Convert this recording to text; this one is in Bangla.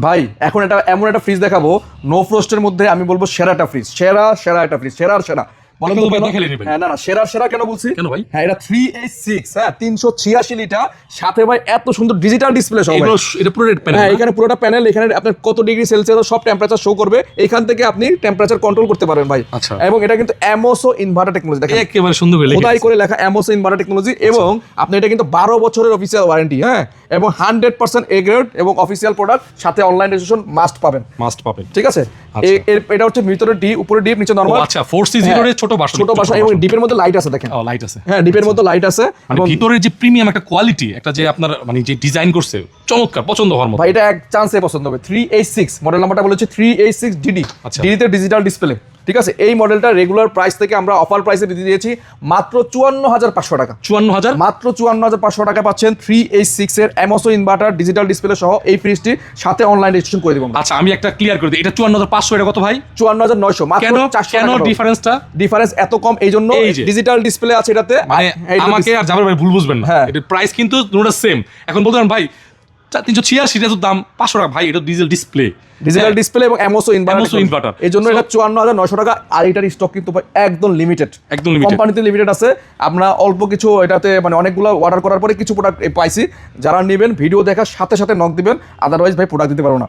ভাই এখন এটা এমন একটা ফ্রিজ দেখাবো, নো ফ্রস্টের মধ্যে আমি বলবো সেরা একটা ফ্রিজ, সেরা একটা ফ্রিজ, সেরা বলেন তো কেন? হ্যাঁ না সেরা কেন বলছি? কেন ভাই? হ্যাঁ এটা 386, হ্যাঁ 386 লিটার, সাথে ভাই এত সুন্দর ডিজিটাল ডিসপ্লে সহ। এটা পুরো রেড প্যানেল। হ্যাঁ এখানে পুরোটা প্যানেল, এখানে আপনার কত ডিগ্রি সেলসিয়াস সব টেম্পারেচার শো করবে, এখান থেকে আপনি টেম্পারেচার কন্ট্রোল করতে পারবেন ভাই। আচ্ছা। এবং এটা কিন্তু অ্যামোসো ইনভার্টার টেকনোলজি, দেখেন একেবারে সুন্দর করে খোদাই করে লেখা অ্যামোসো ইনভার্টার টেকনোলজি। এবং আপনি এটা কিন্তু 12 বছরের অফিসিয়াল ওয়ারেন্টি, হ্যাঁ, এবং 100% এ গ্রেড এবং অফিসিয়াল প্রোডাক্ট, সাথে অনলাইন রেজিস্ট্রেশন মাস্ট পাবেন। ঠিক আছে। আচ্ছা। এটা হচ্ছে ভিতরে ডিপ, উপরে ডিপ, নিচে নরমাল। আচ্ছা 4C0 এর ছোট বাসা এবং ডিপের মধ্যে লাইট আছে, দেখেন। লাইট আছে, হ্যাঁ ডিপের মধ্যে লাইট আছে। মানে ভিতরে যে প্রিমিয়াম একটা কোয়ালিটি, একটা যে আপনার মানে যে ডিজাইন করছে চমৎকার, পছন্দ হওয়ার মতো। ভাই এটা এক চান্সে পছন্দ হবে। 386 মডেল নাম্বারটা বলেছে 386 ডিডি, ডিডিতে ডিজিটাল ডিসপ্লে। ঠিক আছে, এই মডেলটা রেগুলার প্রাইস থেকে আমরা অফার প্রাইসে দিয়ে দিয়েছি মাত্র 54,500 টাকা। 54,000 মাত্র 54,500 টাকা পাচ্ছেন 386 এর অ্যামোসো ইনভার্টার ডিজিটাল ডিসপ্লে সহ এই ফ্রিজটি, সাথে অনলাইন রেজিস্ট্রেশন করে দিব। আচ্ছা আমি একটা ক্লিয়ার করে দিই, এটা 54,500, এটা কত ভাই? 54,900 মাত্র। কেন ডিফারেন্সটা? ডিফারেন্স এত কম এই জন্য ডিজিটাল ডিসপ্লে আছে এটাতে। মানে আমাকে আর জাবের ভাই ভুল বুঝবেন না, এটা প্রাইস কিন্তু দুটোটা সেম। এখন বলতে পারেন ভাই 386 এটা তো দাম 500 টাকা, ভাই এটা ডিজিটাল ডিসপ্লে এবং অ্যামোসো ইনভার্টার, এই জন্য এটা 54,900 টাকা। আর এটার স্টক কিন্তু একদম লিমিটেড, কোম্পানিতে লিমিটেড আছে। আমরা অল্প কিছু এটাতে মানে অনেকগুলো অর্ডার করার পরে কিছু প্রোডাক্ট পাইছি। যারা নেবেন ভিডিও দেখার সাথে সাথে নক দিবেন, আদারওয়াইজ ভাই প্রোডাক্ট দিতে পারবো না।